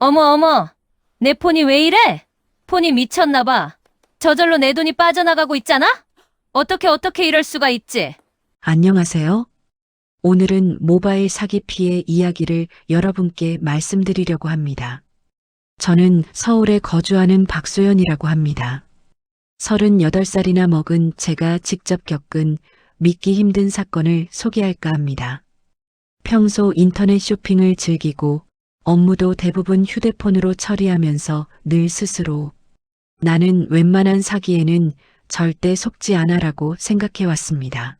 어머, 어머. 내 폰이 왜 이래? 폰이 미쳤나 봐. 저절로 내 돈이 빠져나가고 있잖아? 어떻게 이럴 수가 있지? 안녕하세요. 오늘은 모바일 사기 피해 이야기를 여러분께 말씀드리려고 합니다. 저는 서울에 거주하는 박소연이라고 합니다. 38살이나 먹은 제가 직접 겪은 믿기 힘든 사건을 소개할까 합니다. 평소 인터넷 쇼핑을 즐기고 업무도 대부분 휴대폰으로 처리하면서 늘 스스로 나는 웬만한 사기에는 절대 속지 않아라고 생각해 왔습니다.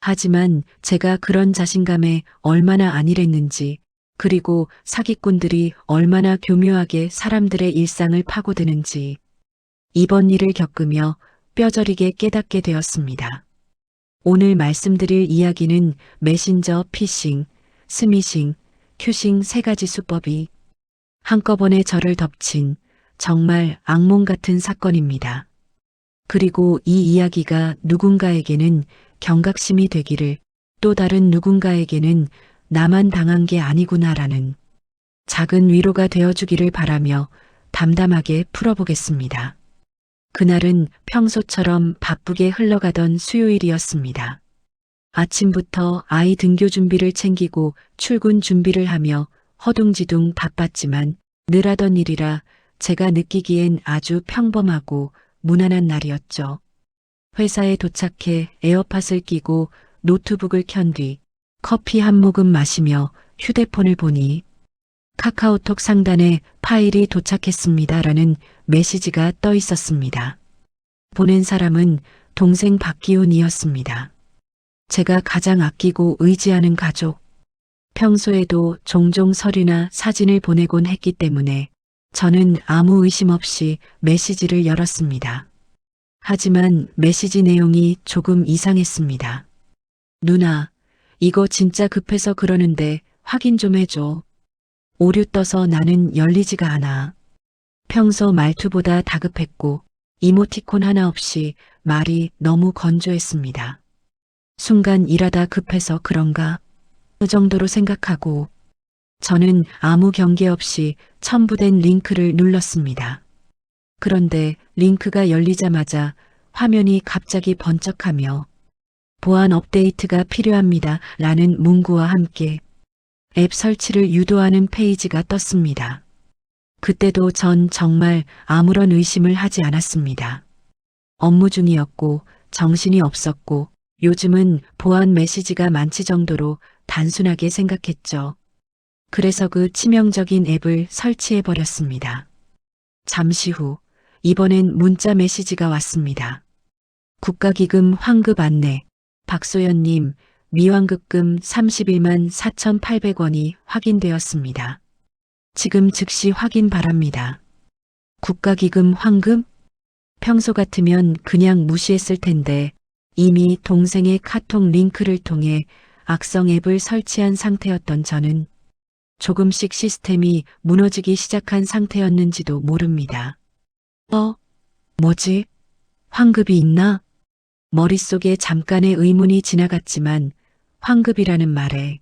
하지만 제가 그런 자신감에 얼마나 안일했는지, 그리고 사기꾼들이 얼마나 교묘하게 사람들의 일상을 파고드는지 이번 일을 겪으며 뼈저리게 깨닫게 되었습니다. 오늘 말씀드릴 이야기는 메신저 피싱, 스미싱, 큐싱 세 가지 수법이 한꺼번에 저를 덮친 정말 악몽 같은 사건입니다. 그리고 이 이야기가 누군가에게는 경각심이 되기를, 또 다른 누군가에게는 나만 당한 게 아니구나라는 작은 위로가 되어주기를 바라며 담담하게 풀어보겠습니다. 그날은 평소처럼 바쁘게 흘러가던 수요일이었습니다. 아침부터 아이 등교 준비를 챙기고 출근 준비를 하며 허둥지둥 바빴지만 늘 하던 일이라 제가 느끼기엔 아주 평범하고 무난한 날이었죠. 회사에 도착해 에어팟을 끼고 노트북을 켠 뒤 커피 한 모금 마시며 휴대폰을 보니 카카오톡 상단에 파일이 도착했습니다라는 메시지가 떠 있었습니다. 보낸 사람은 동생 박기훈이었습니다. 제가 가장 아끼고 의지하는 가족. 평소에도 종종 서류나 사진을 보내곤 했기 때문에 저는 아무 의심 없이 메시지를 열었습니다. 하지만 메시지 내용이 조금 이상했습니다. 누나, 이거 진짜 급해서 그러는데 확인 좀 해줘. 오류 떠서 나는 열리지가 않아. 평소 말투보다 다급했고 이모티콘 하나 없이 말이 너무 건조했습니다. 순간 일하다 급해서 그런가? 그 정도로 생각하고 저는 아무 경계 없이 첨부된 링크를 눌렀습니다. 그런데 링크가 열리자마자 화면이 갑자기 번쩍하며 보안 업데이트가 필요합니다 라는 문구와 함께 앱 설치를 유도하는 페이지가 떴습니다. 그때도 전 정말 아무런 의심을 하지 않았습니다. 업무 중이었고 정신이 없었고 요즘은 보안 메시지가 많지 정도로 단순하게 생각했죠. 그래서 그 치명적인 앱을 설치해 버렸습니다. 잠시 후 이번엔 문자 메시지가 왔습니다. 국가기금 환급 안내, 박소연님 미환급금 31만 4,800원이 확인되었습니다. 지금 즉시 확인 바랍니다. 국가기금 환급? 평소 같으면 그냥 무시했을 텐데 이미 동생의 카톡 링크를 통해 악성 앱을 설치한 상태였던 저는 조금씩 시스템이 무너지기 시작한 상태였는지도 모릅니다. 뭐지? 환급이 있나? 머릿속에 잠깐의 의문이 지나갔지만 환급이라는 말에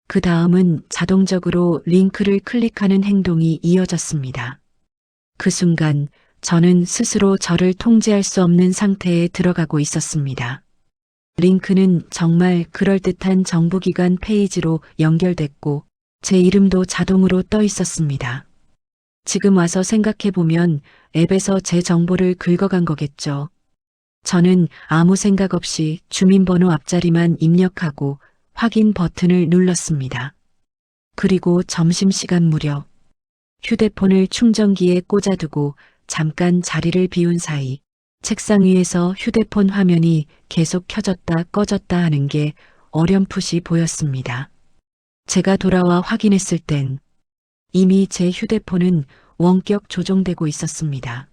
그 다음은 자동적으로 링크를 클릭하는 행동이 이어졌습니다. 그 순간 저는 스스로 저를 통제할 수 없는 상태에 들어가고 있었습니다. 링크는 정말 그럴듯한 정부기관 페이지로 연결됐고 제 이름도 자동으로 떠 있었습니다. 지금 와서 생각해보면 앱에서 제 정보를 긁어간 거겠죠. 저는 아무 생각 없이 주민번호 앞자리만 입력하고 확인 버튼을 눌렀습니다. 그리고 점심시간 무렵 휴대폰을 충전기에 꽂아두고 잠깐 자리를 비운 사이 책상 위에서 휴대폰 화면이 계속 켜졌다 꺼졌다 하는 게 어렴풋이 보였습니다. 제가 돌아와 확인했을 땐 이미 제 휴대폰은 원격 조종되고 있었습니다.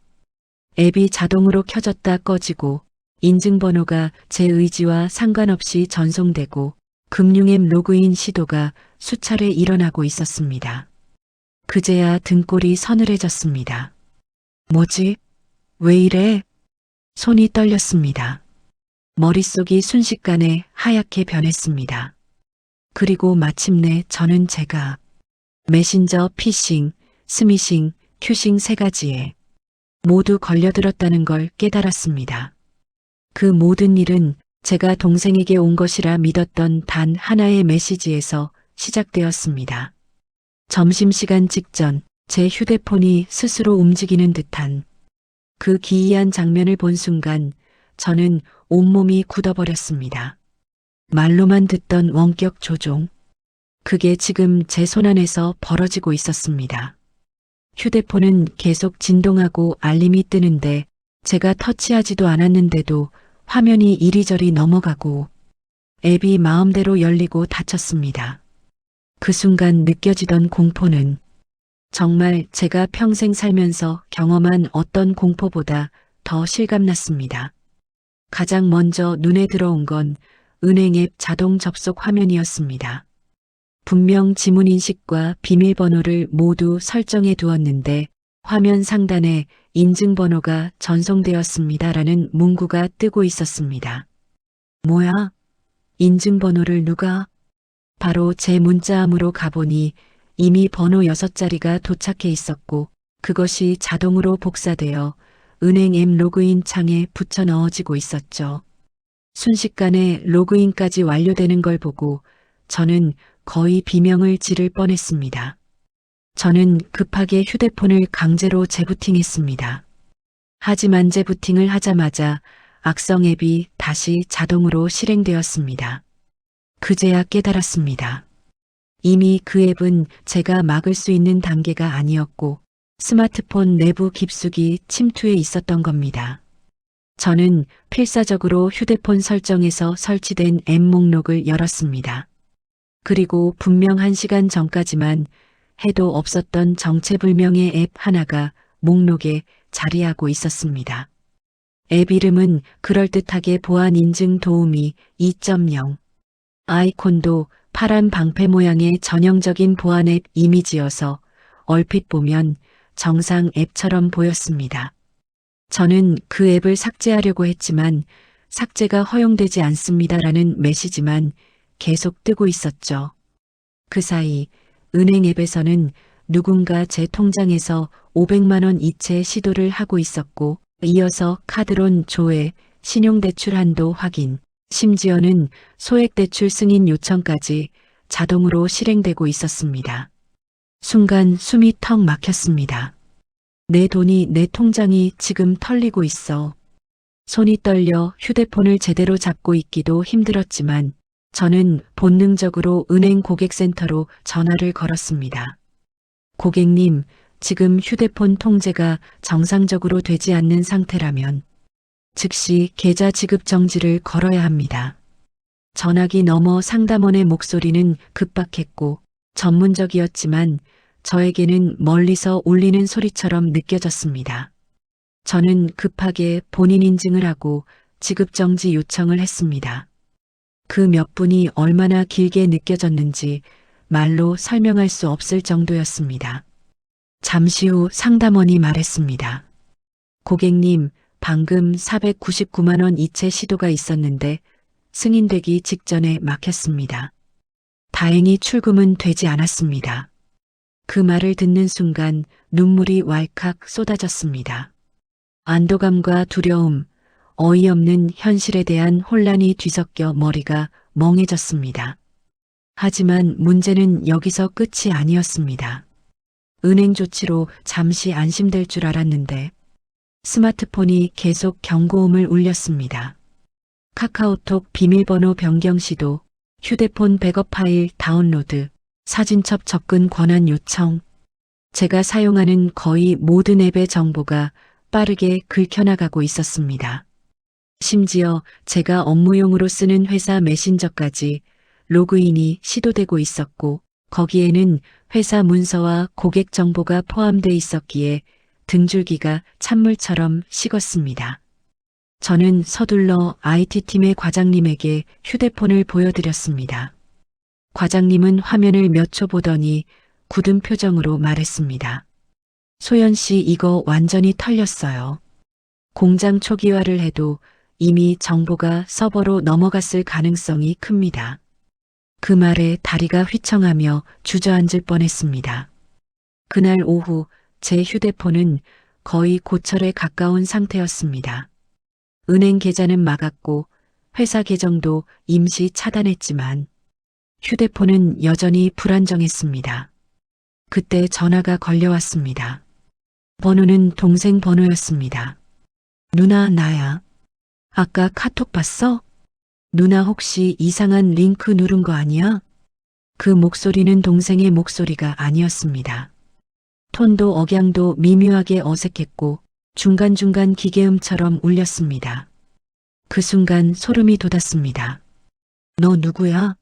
앱이 자동으로 켜졌다 꺼지고 인증번호가 제 의지와 상관없이 전송되고 금융앱 로그인 시도가 수차례 일어나고 있었습니다. 그제야 등골이 서늘해졌습니다. 뭐지? 왜 이래? 손이 떨렸습니다. 머릿속이 순식간에 하얗게 변했습니다. 그리고 마침내 저는 제가 메신저 피싱, 스미싱, 큐싱 세 가지에 모두 걸려들었다는 걸 깨달았습니다. 그 모든 일은 제가 동생에게 온 것이라 믿었던 단 하나의 메시지에서 시작되었습니다. 점심시간 직전 제 휴대폰이 스스로 움직이는 듯한 그 기이한 장면을 본 순간 저는 온몸이 굳어버렸습니다. 말로만 듣던 원격 조종. 그게 지금 제 손안에서 벌어지고 있었습니다. 휴대폰은 계속 진동하고 알림이 뜨는데 제가 터치하지도 않았는데도 화면이 이리저리 넘어가고 앱이 마음대로 열리고 닫혔습니다. 그 순간 느껴지던 공포는 정말 제가 평생 살면서 경험한 어떤 공포보다 더 실감났습니다. 가장 먼저 눈에 들어온 건 은행 앱 자동 접속 화면이었습니다. 분명 지문 인식과 비밀번호를 모두 설정해 두었는데 화면 상단에 인증번호가 전송되었습니다라는 문구가 뜨고 있었습니다. 뭐야? 인증번호를 누가? 바로 제 문자함으로 가보니 이미 번호 6자리가 도착해 있었고 그것이 자동으로 복사되어 은행 앱 로그인 창에 붙여 넣어지고 있었죠. 순식간에 로그인까지 완료되는 걸 보고 저는 거의 비명을 지를 뻔했습니다. 저는 급하게 휴대폰을 강제로 재부팅했습니다. 하지만 재부팅을 하자마자 악성 앱이 다시 자동으로 실행되었습니다. 그제야 깨달았습니다. 이미 그 앱은 제가 막을 수 있는 단계가 아니었고 스마트폰 내부 깊숙이 침투해 있었던 겁니다. 저는 필사적으로 휴대폰 설정에서 설치된 앱 목록을 열었습니다. 그리고 분명 1시간 전까지만 해도 없었던 정체불명의 앱 하나가 목록에 자리하고 있었습니다. 앱 이름은 그럴듯하게 보안 인증 도우미 2.0. 아이콘도 파란 방패 모양의 전형적인 보안 앱 이미지여서 얼핏 보면 정상 앱처럼 보였습니다. 저는 그 앱을 삭제하려고 했지만 삭제가 허용되지 않습니다라는 메시지만 계속 뜨고 있었죠. 그 사이 은행 앱에서는 누군가 제 통장에서 500만 원 이체 시도를 하고 있었고 이어서 카드론 조회, 신용대출 한도 확인, 심지어는 소액대출 승인 요청까지 자동으로 실행되고 있었습니다. 순간 숨이 턱 막혔습니다. 내 돈이 내 통장이 지금 털리고 있어. 손이 떨려 휴대폰을 제대로 잡고 있기도 힘들었지만 저는 본능적으로 은행 고객센터로 전화를 걸었습니다. 고객님, 지금 휴대폰 통제가 정상적으로 되지 않는 상태라면 즉시 계좌 지급 정지를 걸어야 합니다. 전화기 너머 상담원의 목소리는 급박했고 전문적이었지만 저에게는 멀리서 울리는 소리처럼 느껴졌습니다. 저는 급하게 본인 인증을 하고 지급 정지 요청을 했습니다. 그 몇 분이 얼마나 길게 느껴졌는지 말로 설명할 수 없을 정도였습니다. 잠시 후 상담원이 말했습니다. 고객님, 방금 499만 원 이체 시도가 있었는데 승인되기 직전에 막혔습니다. 다행히 출금은 되지 않았습니다. 그 말을 듣는 순간 눈물이 왈칵 쏟아졌습니다. 안도감과 두려움, 어이없는 현실에 대한 혼란이 뒤섞여 머리가 멍해졌습니다. 하지만 문제는 여기서 끝이 아니었습니다. 은행 조치로 잠시 안심될 줄 알았는데 스마트폰이 계속 경고음을 울렸습니다. 카카오톡 비밀번호 변경 시도, 휴대폰 백업 파일 다운로드, 사진첩 접근 권한 요청. 제가 사용하는 거의 모든 앱의 정보가 빠르게 긁혀나가고 있었습니다. 심지어 제가 업무용으로 쓰는 회사 메신저까지 로그인이 시도되고 있었고 거기에는 회사 문서와 고객 정보가 포함돼 있었기에 등줄기가 찬물처럼 식었습니다. 저는 서둘러 IT팀의 과장님에게 휴대폰을 보여드렸습니다. 과장님은 화면을 몇 초 보더니 굳은 표정으로 말했습니다. 소연 씨, 이거 완전히 털렸어요. 공장 초기화를 해도 이미 정보가 서버로 넘어갔을 가능성이 큽니다. 그 말에 다리가 휘청하며 주저앉을 뻔했습니다. 그날 오후 제 휴대폰은 거의 고철에 가까운 상태였습니다. 은행 계좌는 막았고 회사 계정도 임시 차단했지만 휴대폰은 여전히 불안정했습니다. 그때 전화가 걸려왔습니다. 번호는 동생 번호였습니다. 누나, 나야. 아까 카톡 봤어? 누나 혹시 이상한 링크 누른 거 아니야? 그 목소리는 동생의 목소리가 아니었습니다. 톤도 억양도 미묘하게 어색했고 중간중간 기계음처럼 울렸습니다. 그 순간 소름이 돋았습니다. 너 누구야?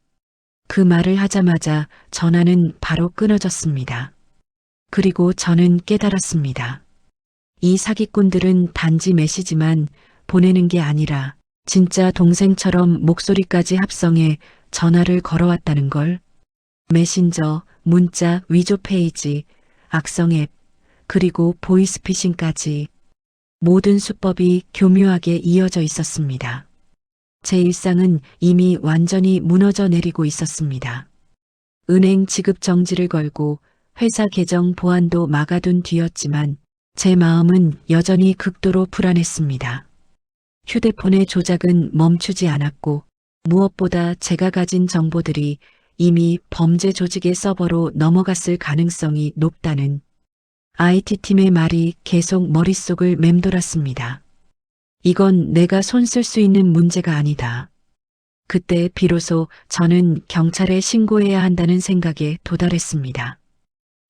그 말을 하자마자 전화는 바로 끊어졌습니다. 그리고 저는 깨달았습니다. 이 사기꾼들은 단지 메시지만 보내는 게 아니라 진짜 동생처럼 목소리까지 합성해 전화를 걸어왔다는 걸. 메신저, 문자, 위조 페이지, 악성 앱, 그리고 보이스피싱까지 모든 수법이 교묘하게 이어져 있었습니다. 제 일상은 이미 완전히 무너져 내리고 있었습니다. 은행 지급 정지를 걸고 회사 계정 보안도 막아둔 뒤였지만 제 마음은 여전히 극도로 불안했습니다. 휴대폰의 조작은 멈추지 않았고 무엇보다 제가 가진 정보들이 이미 범죄 조직의 서버로 넘어갔을 가능성이 높다는 IT팀의 말이 계속 머릿속을 맴돌았습니다. 이건 내가 손 쓸 수 있는 문제가 아니다. 그때 비로소 저는 경찰에 신고해야 한다는 생각에 도달했습니다.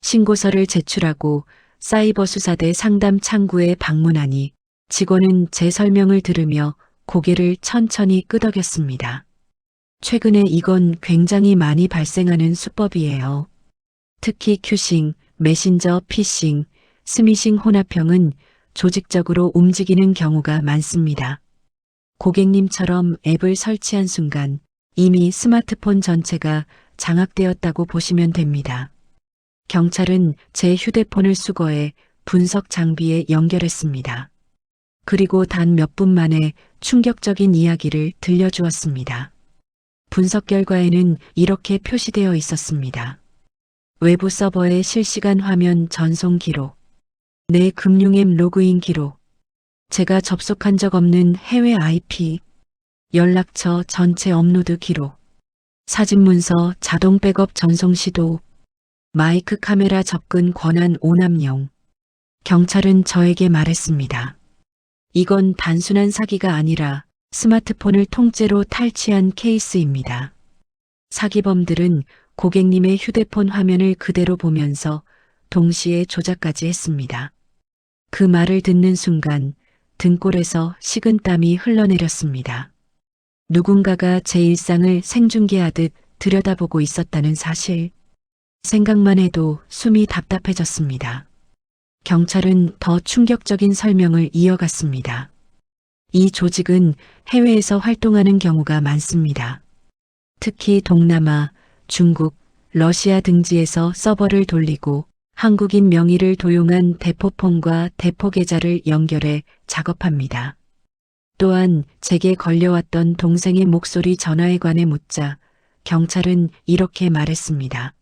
신고서를 제출하고 사이버 수사대 상담 창구에 방문하니 직원은 제 설명을 들으며 고개를 천천히 끄덕였습니다. 최근에 이건 굉장히 많이 발생하는 수법이에요. 특히 큐싱, 메신저 피싱, 스미싱 혼합형은 조직적으로 움직이는 경우가 많습니다. 고객님처럼 앱을 설치한 순간 이미 스마트폰 전체가 장악되었다고 보시면 됩니다. 경찰은 제 휴대폰을 수거해 분석 장비에 연결했습니다. 그리고 단 몇 분 만에 충격적인 이야기를 들려주었습니다. 분석 결과에는 이렇게 표시되어 있었습니다. 외부 서버의 실시간 화면 전송 기록, 내 금융앱 로그인 기록, 제가 접속한 적 없는 해외 IP, 연락처 전체 업로드 기록, 사진 문서 자동 백업 전송 시도, 마이크 카메라 접근 권한 오남용. 경찰은 저에게 말했습니다. 이건 단순한 사기가 아니라 스마트폰을 통째로 탈취한 케이스입니다. 사기범들은 고객님의 휴대폰 화면을 그대로 보면서 동시에 조작까지 했습니다. 그 말을 듣는 순간 등골에서 식은땀이 흘러내렸습니다. 누군가가 제 일상을 생중계하듯 들여다보고 있었다는 사실. 생각만 해도 숨이 답답해졌습니다. 경찰은 더 충격적인 설명을 이어갔습니다. 이 조직은 해외에서 활동하는 경우가 많습니다. 특히 동남아, 중국, 러시아 등지에서 서버를 돌리고 한국인 명의를 도용한 대포폰과 대포 계좌를 연결해 작업합니다. 또한 제게 걸려왔던 동생의 목소리 전화에 관해 묻자 경찰은 이렇게 말했습니다.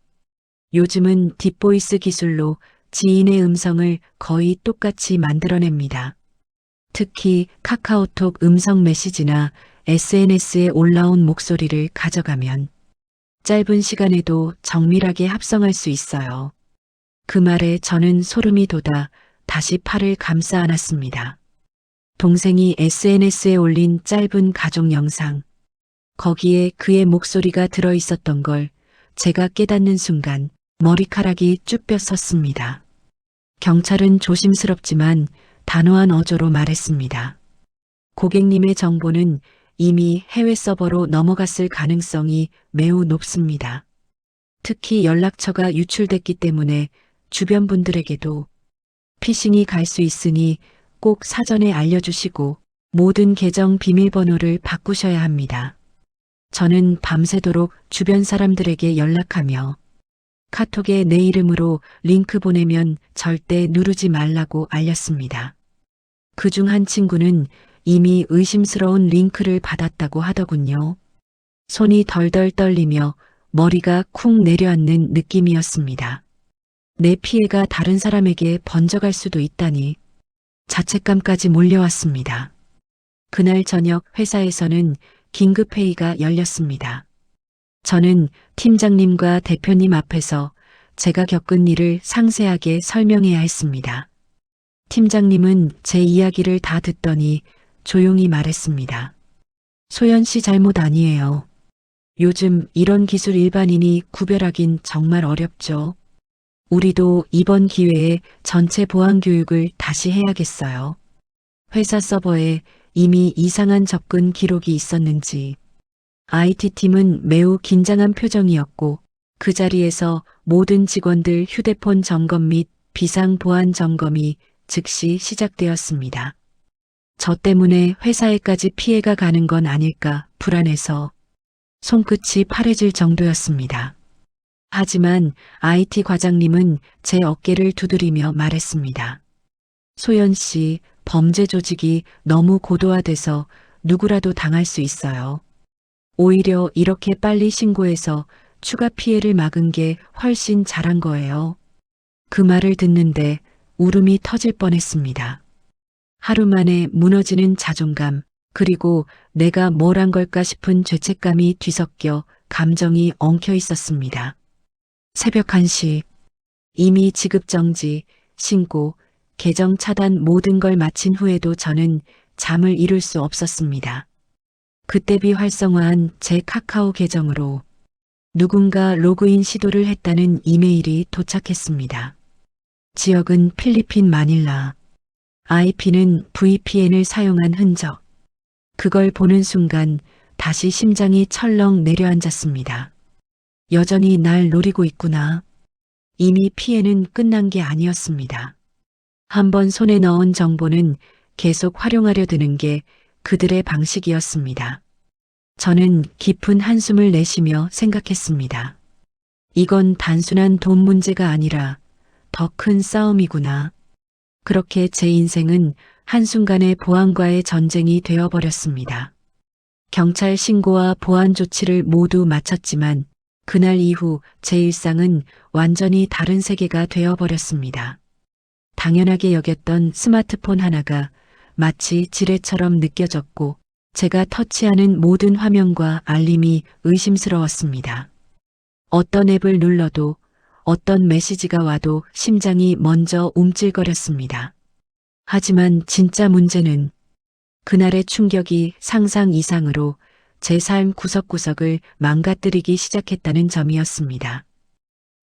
요즘은 딥보이스 기술로 지인의 음성을 거의 똑같이 만들어냅니다. 특히 카카오톡 음성 메시지나 SNS에 올라온 목소리를 가져가면 짧은 시간에도 정밀하게 합성할 수 있어요. 그 말에 저는 소름이 돋아 다시 팔을 감싸 안았습니다. 동생이 SNS에 올린 짧은 가족 영상, 거기에 그의 목소리가 들어 있었던 걸 제가 깨닫는 순간 머리카락이 쭈뼛 섰습니다. 경찰은 조심스럽지만 단호한 어조로 말했습니다. 고객님의 정보는 이미 해외 서버로 넘어갔을 가능성이 매우 높습니다. 특히 연락처가 유출됐기 때문에 주변 분들에게도 피싱이 갈 수 있으니 꼭 사전에 알려주시고 모든 계정 비밀번호를 바꾸셔야 합니다. 저는 밤새도록 주변 사람들에게 연락하며 카톡에 내 이름으로 링크 보내면 절대 누르지 말라고 알렸습니다. 그중 한 친구는 이미 의심스러운 링크를 받았다고 하더군요. 손이 덜덜 떨리며 머리가 쿵 내려앉는 느낌이었습니다. 내 피해가 다른 사람에게 번져갈 수도 있다니 자책감까지 몰려왔습니다. 그날 저녁 회사에서는 긴급회의가 열렸습니다. 저는 팀장님과 대표님 앞에서 제가 겪은 일을 상세하게 설명해야 했습니다. 팀장님은 제 이야기를 다 듣더니 조용히 말했습니다. 소연 씨 잘못 아니에요. 요즘 이런 기술 일반인이 구별하긴 정말 어렵죠. 우리도 이번 기회에 전체 보안 교육을 다시 해야겠어요. 회사 서버에 이미 이상한 접근 기록이 있었는지 IT팀은 매우 긴장한 표정이었고 그 자리에서 모든 직원들 휴대폰 점검 및 비상 보안 점검이 즉시 시작되었습니다. 저 때문에 회사에까지 피해가 가는 건 아닐까 불안해서 손끝이 파래질 정도였습니다. 하지만 IT 과장님은 제 어깨를 두드리며 말했습니다. 소연 씨, 범죄 조직이 너무 고도화돼서 누구라도 당할 수 있어요. 오히려 이렇게 빨리 신고해서 추가 피해를 막은 게 훨씬 잘한 거예요. 그 말을 듣는데 울음이 터질 뻔했습니다. 하루 만에 무너지는 자존감, 그리고 내가 뭘 한 걸까 싶은 죄책감이 뒤섞여 감정이 엉켜 있었습니다. 새벽 1시, 이미 지급정지, 신고, 계정 차단 모든 걸 마친 후에도 저는 잠을 이룰 수 없었습니다. 그때비 활성화한 제 카카오 계정으로 누군가 로그인 시도를 했다는 이메일이 도착했습니다. 지역은 필리핀 마닐라. IP는 VPN을 사용한 흔적. 그걸 보는 순간 다시 심장이 철렁 내려앉았습니다. 여전히 날 노리고 있구나. 이미 피해는 끝난 게 아니었습니다. 한번 손에 넣은 정보는 계속 활용하려 드는 게 그들의 방식이었습니다. 저는 깊은 한숨을 내쉬며 생각했습니다. 이건 단순한 돈 문제가 아니라 더 큰 싸움이구나. 그렇게 제 인생은 한순간에 보안과의 전쟁이 되어버렸습니다. 경찰 신고와 보안 조치를 모두 마쳤지만 그날 이후 제 일상은 완전히 다른 세계가 되어버렸습니다. 당연하게 여겼던 스마트폰 하나가 마치 지뢰처럼 느껴졌고 제가 터치하는 모든 화면과 알림이 의심스러웠습니다. 어떤 앱을 눌러도 어떤 메시지가 와도 심장이 먼저 움찔거렸습니다. 하지만 진짜 문제는 그날의 충격이 상상 이상으로 제 삶 구석구석을 망가뜨리기 시작했다는 점이었습니다.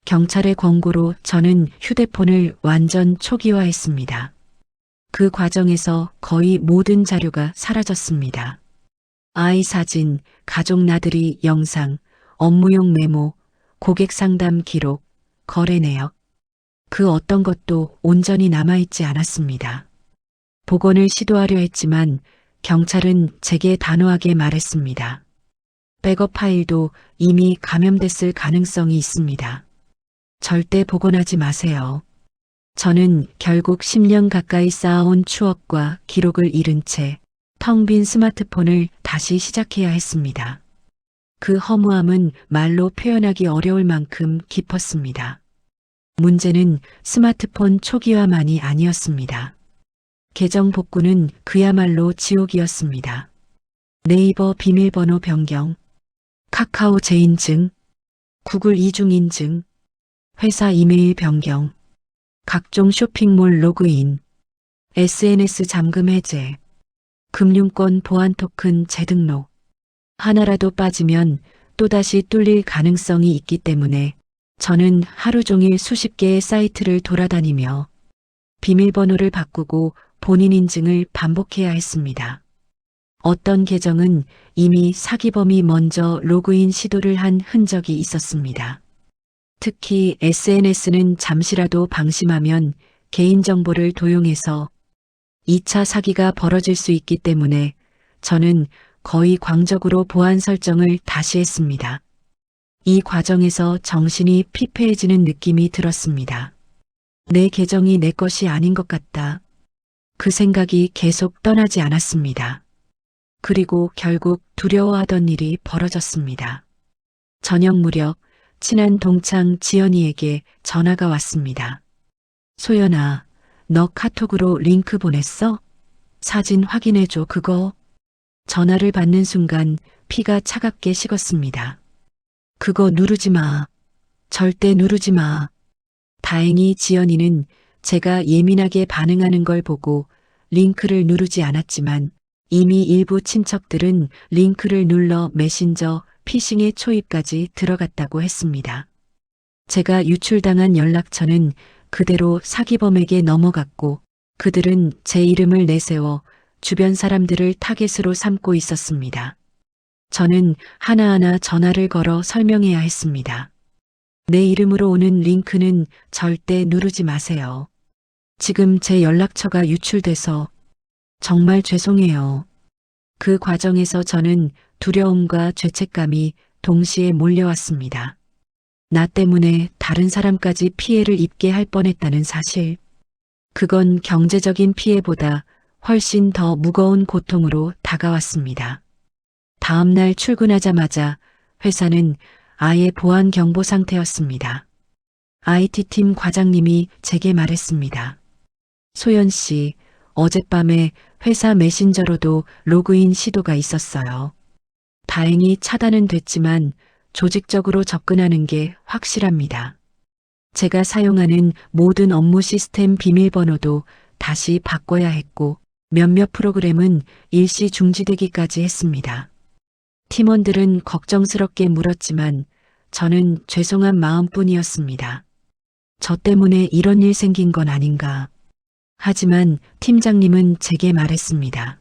경찰의 권고로 저는 휴대폰을 완전 초기화했습니다. 그 과정에서 거의 모든 자료가 사라졌습니다. 아이 사진, 가족 나들이 영상, 업무용 메모, 고객 상담 기록, 거래 내역. 그 어떤 것도 온전히 남아있지 않았습니다. 복원을 시도하려 했지만 경찰은 제게 단호하게 말했습니다. 백업 파일도 이미 감염됐을 가능성이 있습니다. 절대 복원하지 마세요. 저는 결국 10년 가까이 쌓아온 추억과 기록을 잃은 채 텅 빈 스마트폰을 다시 시작해야 했습니다. 그 허무함은 말로 표현하기 어려울 만큼 깊었습니다. 문제는 스마트폰 초기화만이 아니었습니다. 계정 복구는 그야말로 지옥이었습니다. 네이버 비밀번호 변경, 카카오 재인증, 구글 이중인증, 회사 이메일 변경, 각종 쇼핑몰 로그인, SNS 잠금 해제, 금융권 보안 토큰 재등록. 하나라도 빠지면 또다시 뚫릴 가능성이 있기 때문에 저는 하루 종일 수십 개의 사이트를 돌아다니며 비밀번호를 바꾸고 본인 인증을 반복해야 했습니다. 어떤 계정은 이미 사기범이 먼저 로그인 시도를 한 흔적이 있었습니다. 특히 SNS는 잠시라도 방심하면 개인정보를 도용해서 2차 사기가 벌어질 수 있기 때문에 저는 거의 광적으로 보안 설정을 다시 했습니다. 이 과정에서 정신이 피폐해지는 느낌이 들었습니다. 내 계정이 내 것이 아닌 것 같다. 그 생각이 계속 떠나지 않았습니다. 그리고 결국 두려워하던 일이 벌어졌습니다. 저녁 무렵 친한 동창 지연이에게 전화가 왔습니다. 소연아, 너 카톡으로 링크 보냈어? 사진 확인해줘, 그거. 전화를 받는 순간 피가 차갑게 식었습니다. 그거 누르지 마. 절대 누르지 마. 다행히 지연이는 제가 예민하게 반응하는 걸 보고 링크를 누르지 않았지만 이미 일부 친척들은 링크를 눌러 메신저 피싱의 초입까지 들어갔다고 했습니다. 제가 유출당한 연락처는 그대로 사기범에게 넘어갔고 그들은 제 이름을 내세워 주변 사람들을 타겟으로 삼고 있었습니다. 저는 하나하나 전화를 걸어 설명해야 했습니다. 내 이름으로 오는 링크는 절대 누르지 마세요. 지금 제 연락처가 유출돼서 정말 죄송해요. 그 과정에서 저는 두려움과 죄책감이 동시에 몰려왔습니다. 나 때문에 다른 사람까지 피해를 입게 할 뻔했다는 사실. 그건 경제적인 피해보다 훨씬 더 무거운 고통으로 다가왔습니다. 다음 날 출근하자마자 회사는 아예 보안 경보 상태였습니다. IT팀 과장님이 제게 말했습니다. 소연 씨, 어젯밤에 회사 메신저로도 로그인 시도가 있었어요. 다행히 차단은 됐지만 조직적으로 접근하는 게 확실합니다. 제가 사용하는 모든 업무 시스템 비밀번호도 다시 바꿔야 했고 몇몇 프로그램은 일시 중지되기까지 했습니다. 팀원들은 걱정스럽게 물었지만 저는 죄송한 마음뿐이었습니다. 저 때문에 이런 일 생긴 건 아닌가. 하지만 팀장님은 제게 말했습니다.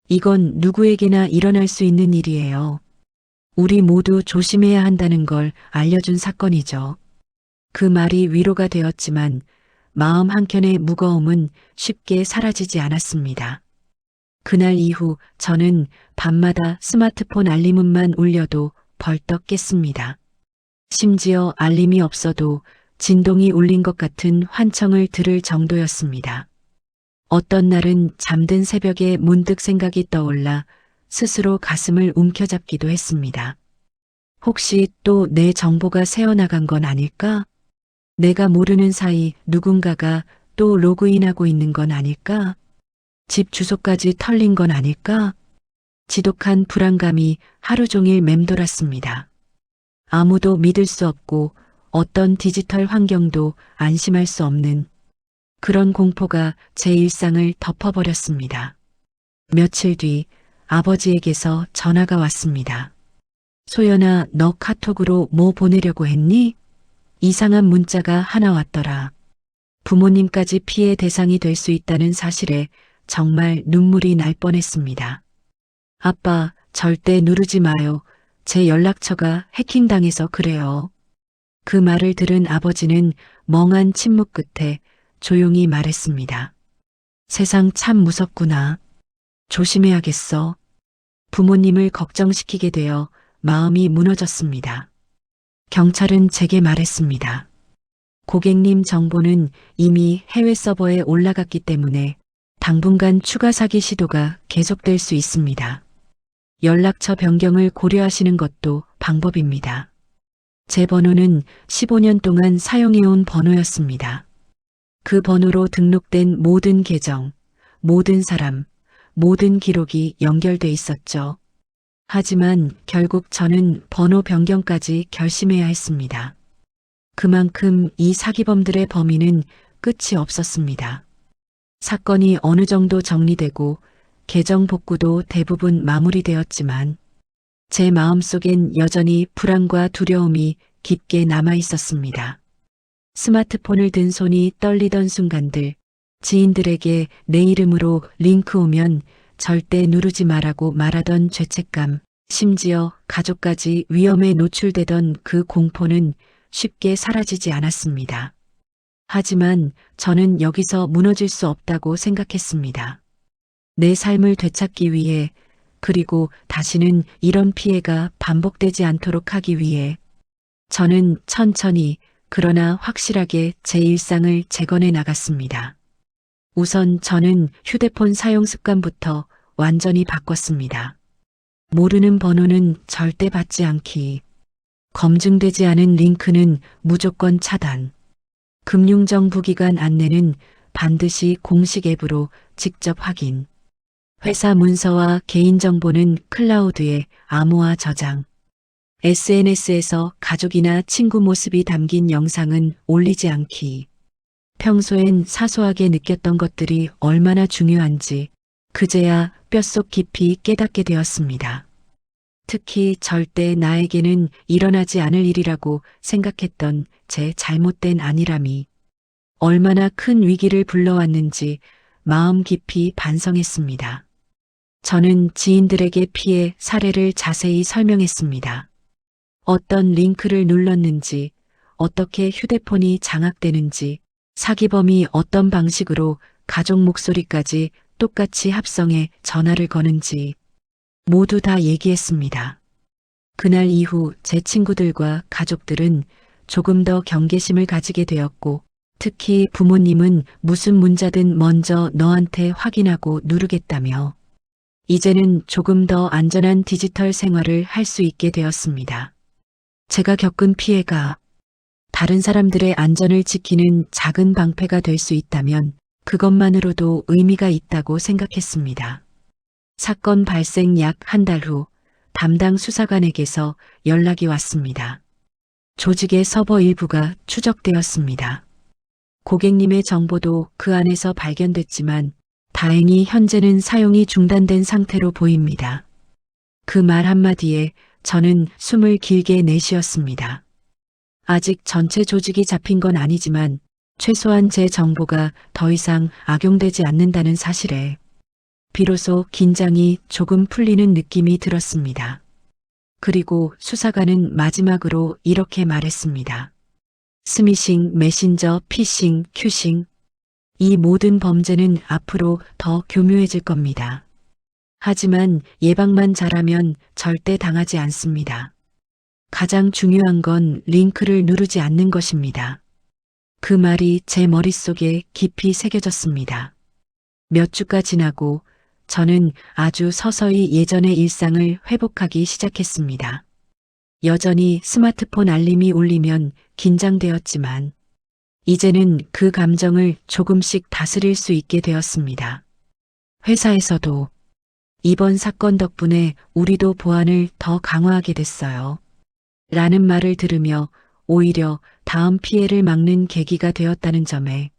이건 누구에게나 일어날 수 있는 일이에요. 우리 모두 조심해야 한다는 걸 알려준 사건이죠. 그 말이 위로가 되었지만 마음 한켠의 무거움은 쉽게 사라지지 않았습니다. 그날 이후 저는 밤마다 스마트폰 알림음만 울려도 벌떡 깼습니다. 심지어 알림이 없어도 진동이 울린 것 같은 환청을 들을 정도였습니다. 어떤 날은 잠든 새벽에 문득 생각이 떠올라 스스로 가슴을 움켜잡기도 했습니다. 혹시 또 내 정보가 새어나간 건 아닐까? 내가 모르는 사이 누군가가 또 로그인하고 있는 건 아닐까? 집 주소까지 털린 건 아닐까? 지독한 불안감이 하루 종일 맴돌았습니다. 아무도 믿을 수 없고 어떤 디지털 환경도 안심할 수 없는 그런 공포가 제 일상을 덮어버렸습니다. 며칠 뒤 아버지에게서 전화가 왔습니다. 소연아, 너 카톡으로 뭐 보내려고 했니? 이상한 문자가 하나 왔더라. 부모님까지 피해 대상이 될 수 있다는 사실에 정말 눈물이 날 뻔했습니다. 아빠, 절대 누르지 마요. 제 연락처가 해킹당해서 그래요. 그 말을 들은 아버지는 멍한 침묵 끝에 조용히 말했습니다. 세상 참 무섭구나. 조심해야겠어. 부모님을 걱정시키게 되어 마음이 무너졌습니다. 경찰은 제게 말했습니다. 고객님 정보는 이미 해외 서버에 올라갔기 때문에 당분간 추가 사기 시도가 계속될 수 있습니다. 연락처 변경을 고려하시는 것도 방법입니다. 제 번호는 15년 동안 사용해온 번호였습니다. 그 번호로 등록된 모든 계정, 모든 사람, 모든 기록이 연결돼 있었죠. 하지만 결국 저는 번호 변경까지 결심해야 했습니다. 그만큼 이 사기범들의 범위는 끝이 없었습니다. 사건이 어느 정도 정리되고 계정 복구도 대부분 마무리되었지만 제 마음속엔 여전히 불안과 두려움이 깊게 남아 있었습니다. 스마트폰을 든 손이 떨리던 순간들, 지인들에게 내 이름으로 링크 오면 절대 누르지 말라고 말하던 죄책감, 심지어 가족까지 위험에 노출되던 그 공포는 쉽게 사라지지 않았습니다. 하지만 저는 여기서 무너질 수 없다고 생각했습니다. 내 삶을 되찾기 위해, 그리고 다시는 이런 피해가 반복되지 않도록 하기 위해 저는 천천히 그러나 확실하게 제 일상을 재건해 나갔습니다. 우선 저는 휴대폰 사용 습관부터 완전히 바꿨습니다. 모르는 번호는 절대 받지 않기. 검증되지 않은 링크는 무조건 차단. 금융정보기관 안내는 반드시 공식 앱으로 직접 확인. 회사 문서와 개인정보는 클라우드에 암호화 저장. SNS에서 가족이나 친구 모습이 담긴 영상은 올리지 않기. 평소엔 사소하게 느꼈던 것들이 얼마나 중요한지 그제야 뼛속 깊이 깨닫게 되었습니다. 특히 절대 나에게는 일어나지 않을 일이라고 생각했던 제 잘못된 안일함이 얼마나 큰 위기를 불러왔는지 마음 깊이 반성했습니다. 저는 지인들에게 피해 사례를 자세히 설명했습니다. 어떤 링크를 눌렀는지, 어떻게 휴대폰이 장악되는지, 사기범이 어떤 방식으로 가족 목소리까지 똑같이 합성해 전화를 거는지 모두 다 얘기했습니다. 그날 이후 제 친구들과 가족들은 조금 더 경계심을 가지게 되었고, 특히 부모님은 무슨 문자든 먼저 너한테 확인하고 누르겠다며, 이제는 조금 더 안전한 디지털 생활을 할 수 있게 되었습니다. 제가 겪은 피해가 다른 사람들의 안전을 지키는 작은 방패가 될 수 있다면 그것만으로도 의미가 있다고 생각했습니다. 사건 발생 약 한 달 후 담당 수사관에게서 연락이 왔습니다. 조직의 서버 일부가 추적되었습니다. 고객님의 정보도 그 안에서 발견됐지만 다행히 현재는 사용이 중단된 상태로 보입니다. 그 말 한마디에 저는 숨을 길게 내쉬었습니다. 아직 전체 조직이 잡힌 건 아니지만 최소한 제 정보가 더 이상 악용되지 않는다는 사실에 비로소 긴장이 조금 풀리는 느낌이 들었습니다. 그리고 수사관은 마지막으로 이렇게 말했습니다. 스미싱, 메신저, 피싱, 큐싱. 이 모든 범죄는 앞으로 더 교묘해질 겁니다. 하지만 예방만 잘하면 절대 당하지 않습니다. 가장 중요한 건 링크를 누르지 않는 것입니다. 그 말이 제 머릿속에 깊이 새겨졌습니다. 몇 주가 지나고 저는 아주 서서히 예전의 일상을 회복하기 시작했습니다. 여전히 스마트폰 알림이 울리면 긴장되었지만 이제는 그 감정을 조금씩 다스릴 수 있게 되었습니다. 회사에서도 이번 사건 덕분에 우리도 보안을 더 강화하게 됐어요. 라는 말을 들으며 오히려 다음 피해를 막는 계기가 되었다는 점에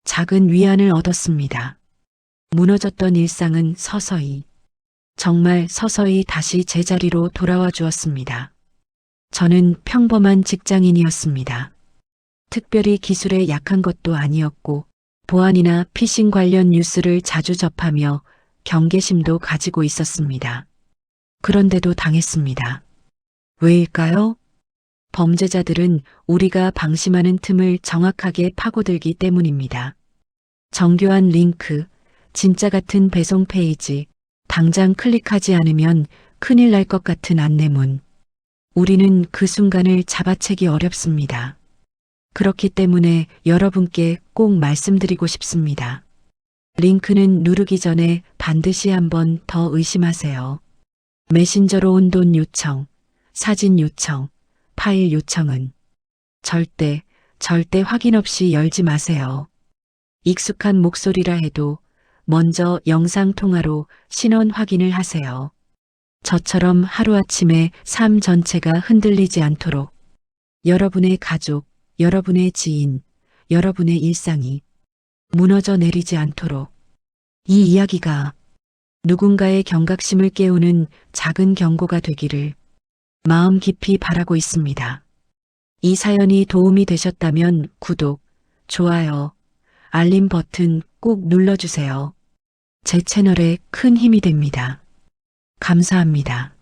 작은 위안을 얻었습니다. 무너졌던 일상은 서서히, 정말 서서히 다시 제자리로 돌아와 주었습니다. 저는 평범한 직장인이었습니다. 특별히 기술에 약한 것도 아니었고 보안이나 피싱 관련 뉴스를 자주 접하며 경계심도 가지고 있었습니다. 그런데도 당했습니다. 왜일까요? 범죄자들은 우리가 방심하는 틈을 정확하게 파고들기 때문입니다. 정교한 링크, 진짜 같은 배송 페이지, 당장 클릭하지 않으면 큰일 날 것 같은 안내문. 우리는 그 순간을 잡아채기 어렵습니다. 그렇기 때문에 여러분께 꼭 말씀드리고 싶습니다. 링크는 누르기 전에 반드시 한번 더 의심하세요. 메신저로 온 돈 요청, 사진 요청, 파일 요청은 절대 확인 없이 열지 마세요. 익숙한 목소리라 해도 먼저 영상통화로 신원 확인을 하세요. 저처럼 하루아침에 삶 전체가 흔들리지 않도록 여러분의 가족, 여러분의 지인, 여러분의 일상이 무너져 내리지 않도록 이 이야기가 누군가의 경각심을 깨우는 작은 경고가 되기를 마음 깊이 바라고 있습니다. 이 사연이 도움이 되셨다면 구독, 좋아요, 알림 버튼 꼭 눌러주세요. 제 채널에 큰 힘이 됩니다. 감사합니다.